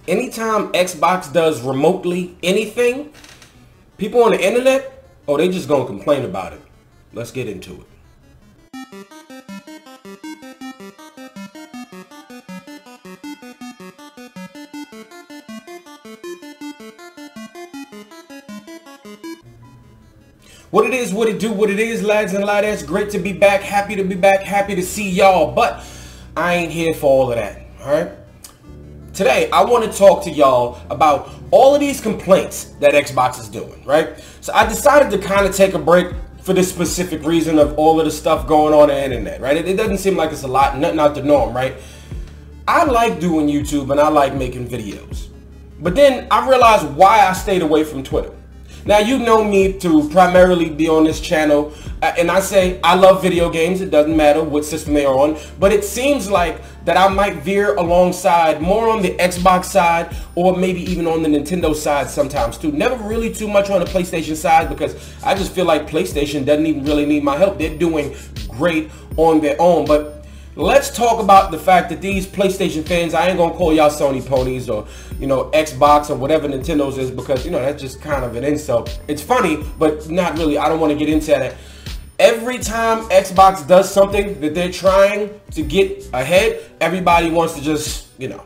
anytime Xbox does remotely anything, people on the internet, oh, they just gonna complain about it. Let's get into it. What it is, what it do, what it is, lads and ladettes. Great to be back. Happy to be back. Happy to see y'all. But I ain't here for all of that. Alright? Today, I want to talk to y'all about all of these complaints that Xbox is doing. Right? So I decided to kind of take a break for this specific reason of all of the stuff going on the internet. Right? It doesn't seem like it's a lot. Nothing out the norm. Right? I like doing YouTube and I like making videos. But then I realized why I stayed away from Twitter. Now, you know me to primarily be on this channel, and I say I love video games. It doesn't matter what system they are on, but it seems like that I might veer alongside more on the Xbox side or maybe even on the Nintendo side sometimes too. Never really too much on the PlayStation side because I just feel like PlayStation doesn't even really need my help. They're doing great on their own. But let's talk about the fact that these PlayStation fans, I ain't gonna call y'all Sony ponies or, you know, Xbox or whatever Nintendo's is because, you know, that's just kind of an insult. It's funny, but not really. I don't want to get into that. Every time Xbox does something that they're trying to get ahead, everybody wants to just, you know,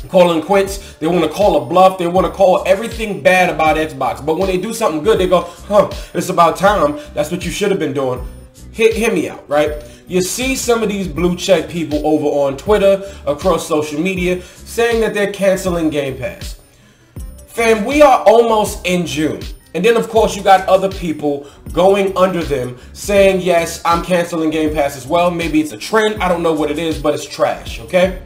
call in quits. They want to call a bluff. They want to call everything bad about Xbox. But when they do something good, they go, huh, it's about time. That's what you should have been doing. Hear me out, right? You see some of these blue check people over on Twitter, across social media, saying that they're canceling Game Pass. Fam, we are almost in June. And then, of course, you got other people going under them saying, yes, I'm canceling Game Pass as well. Maybe it's a trend. I don't know what it is, but it's trash, okay?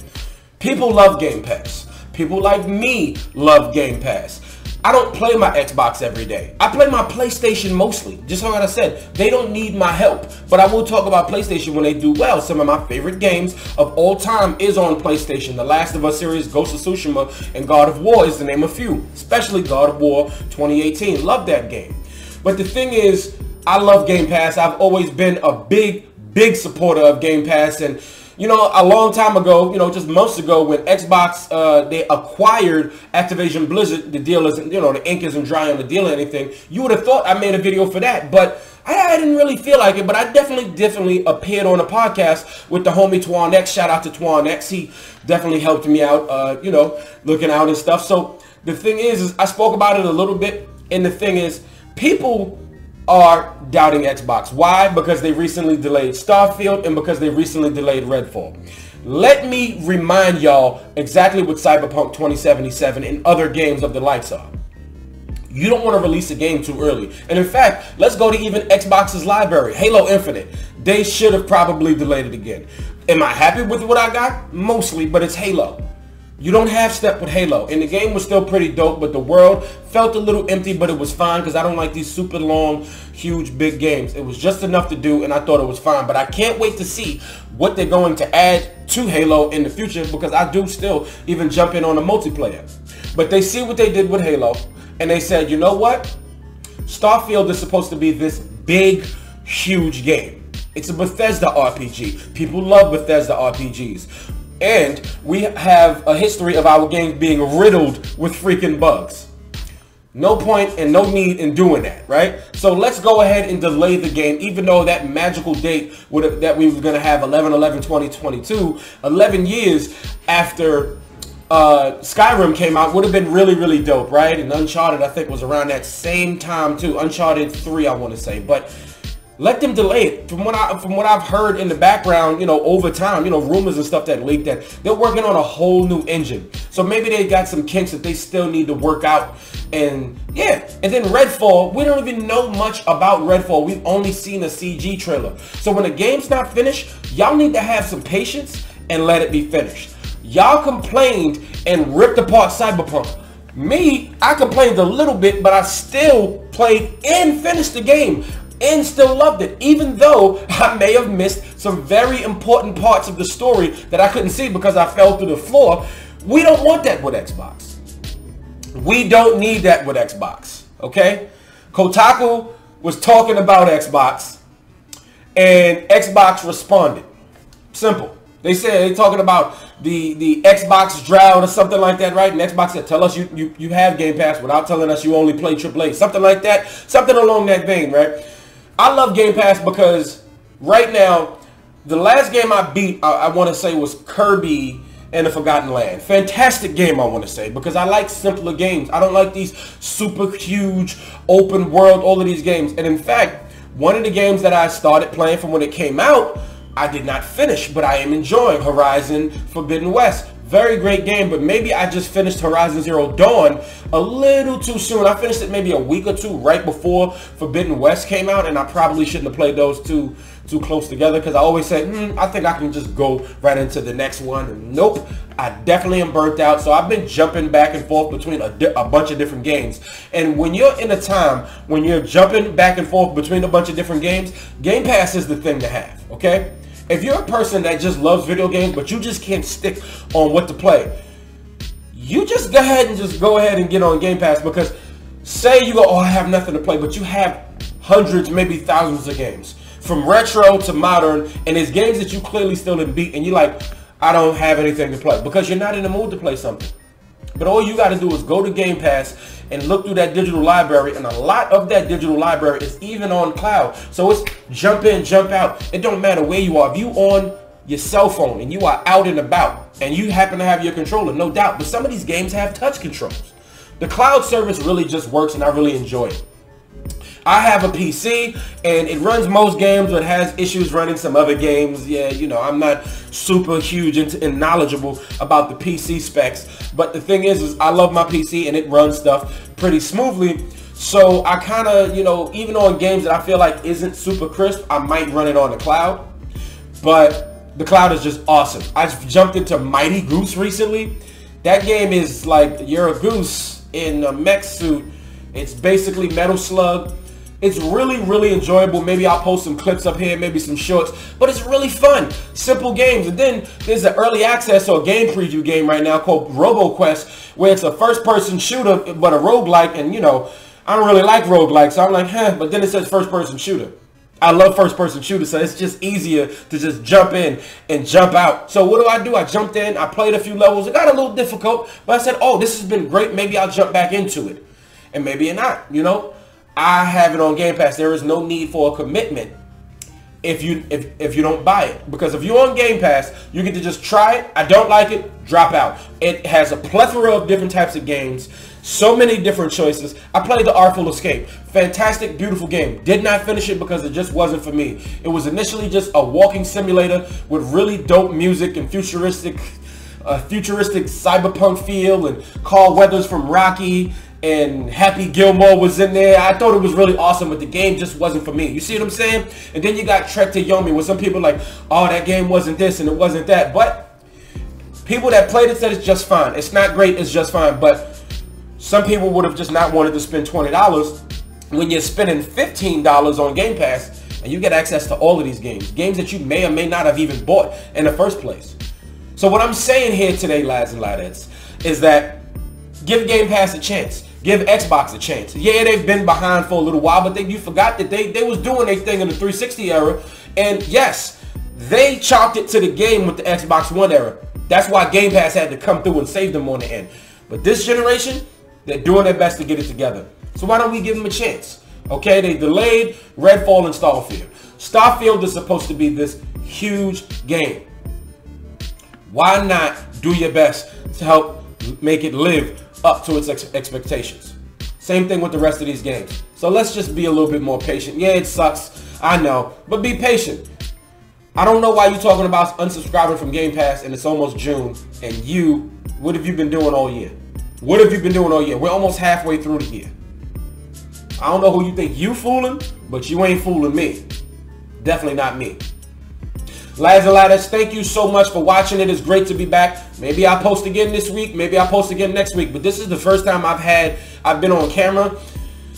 People love Game Pass. People like me love Game Pass. I don't play my Xbox every day. I play my PlayStation mostly. Just like I said, they don't need my help. But I will talk about PlayStation when they do well. Some of my favorite games of all time is on PlayStation. The Last of Us series, Ghost of Tsushima, and God of War is to name a few. Especially God of War 2018. Love that game. But the thing is, I love Game Pass. I've always been a big supporter of Game Pass. And you know, a long time ago, you know, just months ago, when Xbox, they acquired Activision Blizzard, the deal isn't, you know, the ink isn't dry on the deal or anything. You would have thought I made a video for that, but I didn't really feel like it. But I definitely appeared on a podcast with the homie Twan X. Shout out to Twan X. He definitely helped me out, you know, looking out and stuff. So the thing is I spoke about it a little bit, and the thing is, people are doubting Xbox. Why? Because they recently delayed Starfield and because they recently delayed Redfall. Let me remind y'all exactly what Cyberpunk 2077 and other games of the likes are. You don't want to release a game too early. And in fact, let's go to even Xbox's library. Halo Infinite. They should have probably delayed it again. Am I happy with what I got? Mostly, but it's Halo. You don't have step with Halo, and the game was still pretty dope, but the world felt a little empty, but it was fine because I don't like these super long, huge, big games. It was just enough to do, and I thought it was fine, but I can't wait to see what they're going to add to Halo in the future because I do still even jump in on the multiplayer. But they see what they did with Halo, and they said, you know what? Starfield is supposed to be this big, huge game. It's a Bethesda RPG. People love Bethesda RPGs. And we have a history of our games being riddled with freaking bugs. No point and no need in doing that, right? So let's go ahead and delay the game, even though that magical date that we were going to have 11/11/2022, 11 years after Skyrim came out, would have been really dope, right? And Uncharted, I think, was around that same time too. Uncharted 3, I want to say, but let them delay it. From what I've heard in the background, you know, over time, you know, rumors and stuff that leaked, that they're working on a whole new engine. So maybe they got some kinks that they still need to work out. And yeah, and then Redfall, we don't even know much about Redfall. We've only seen a CG trailer. So when a game's not finished, y'all need to have some patience and let it be finished. Y'all complained and ripped apart Cyberpunk. Me, I complained a little bit, but I still played and finished the game. And still loved it, even though I may have missed some very important parts of the story that I couldn't see because I fell through the floor. We don't want that with Xbox. We don't need that with Xbox, okay? Kotaku was talking about Xbox, and Xbox responded. Simple. They said they talking about the Xbox Drought or something like that, right? And Xbox said, tell us you have Game Pass without telling us you only play AAA. Something like that. Something along that vein, right? I love Game Pass because right now, the last game I beat, I want to say, was Kirby and the Forgotten Land. Fantastic game, I want to say, because I like simpler games. I don't like these super huge open world, all of these games. And in fact, one of the games that I started playing from when it came out, I did not finish, but I am enjoying Horizon Forbidden West. Very great game, but maybe I just finished Horizon Zero Dawn a little too soon. I finished it maybe a week or two right before Forbidden West came out, and I probably shouldn't have played those too close together, because I always say, I think I can just go right into the next one. And nope, I definitely am burnt out. So I've been jumping back and forth between a bunch of different games. And when you're in a time when you're jumping back and forth between a bunch of different games, Game Pass is the thing to have, okay? If you're a person that just loves video games, but you just can't stick on what to play, you just go ahead and get on Game Pass, because say you go, oh, I have nothing to play, but you have hundreds, maybe thousands of games, from retro to modern, and it's games that you clearly still didn't beat, and you're like, I don't have anything to play, because you're not in the mood to play something. But all you got to do is go to Game Pass and look through that digital library, and a lot of that digital library is even on cloud. So it's jump in, jump out. It don't matter where you are. If you on your cell phone and you are out and about and you happen to have your controller, no doubt. But some of these games have touch controls. The cloud service really just works, and I really enjoy it. I have a PC, and it runs most games, but has issues running some other games. Yeah, you know, I'm not super huge and knowledgeable about the PC specs, but the thing is I love my PC, and it runs stuff pretty smoothly. So I kind of, you know, even on games that I feel like isn't super crisp, I might run it on the cloud, but the cloud is just awesome. I jumped into Mighty Goose recently. That game is like you're a goose in a mech suit. It's basically Metal Slug. It's really, really enjoyable. Maybe I'll post some clips up here, maybe some shorts, but it's really fun. Simple games. And then there's an early access or a game preview game right now called RoboQuest, where it's a first-person shooter, but a roguelike. And, you know, I don't really like roguelikes, so I'm like, but then it says first-person shooter. I love first-person shooters, so it's just easier to just jump in and jump out. So what do? I jumped in, I played a few levels. It got a little difficult, but I said, oh, this has been great. Maybe I'll jump back into it. And maybe not, you know. I have it on Game Pass. There is no need for a commitment if you don't buy it, because if you're on Game Pass, you get to just try it. I don't like it, drop out. It has a plethora of different types of games, so many different choices. I played The Artful Escape. Fantastic, beautiful game. Did not finish it because it just wasn't for me. It was initially just a walking simulator with really dope music and futuristic cyberpunk feel, and Carl Weathers from Rocky and Happy Gilmore was in there. I thought it was really awesome, but the game just wasn't for me. You see what I'm saying? And then you got Trek to Yomi, where some people are like, oh, that game wasn't this and it wasn't that. But people that played it said it's just fine. It's not great, it's just fine. But some people would have just not wanted to spend $20 when you're spending $15 on Game Pass, and you get access to all of these games. Games that you may or may not have even bought in the first place. So what I'm saying here today, lads and ladettes, is that give Game Pass a chance. Give Xbox a chance. Yeah, they've been behind for a little while, but you forgot that they was doing their thing in the 360 era. And yes, they chopped it to the game with the Xbox One era. That's why Game Pass had to come through and save them on the end. But this generation, they're doing their best to get it together. So why don't we give them a chance? Okay, they delayed Redfall and Starfield. Starfield is supposed to be this huge game. Why not do your best to help make it live up to its expectations? Same thing with the rest of these games. So let's just be a little bit more patient. Yeah, it sucks, I know, but be patient. I don't know why you're talking about unsubscribing from Game Pass and it's almost June, and what have you been doing all year? What have you been doing all year? We're almost halfway through the year. I don't know who you think you fooling, but you ain't fooling me. Definitely not me. Lads and ladders, thank you so much for watching. It is great to be back. Maybe I'll post again this week. Maybe I'll post again next week. But this is the first time I've been on camera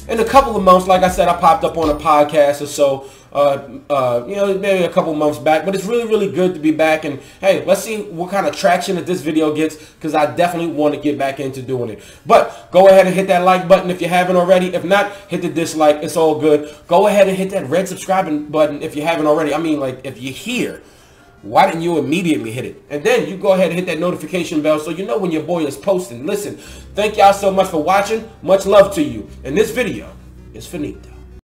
in a couple of months. Like I said, I popped up on a podcast or so, you know, maybe a couple months back. But it's really, really good to be back. And hey, let's see what kind of traction that this video gets, because I definitely want to get back into doing it. But go ahead and hit that like button if you haven't already. If not, hit the dislike. It's all good. Go ahead and hit that red subscribing button if you haven't already. I mean, like, if you're here, why didn't you immediately hit it? And then you go ahead and hit that notification bell so you know when your boy is posting. Listen, thank y'all so much for watching. Much love to you. And this video is finito.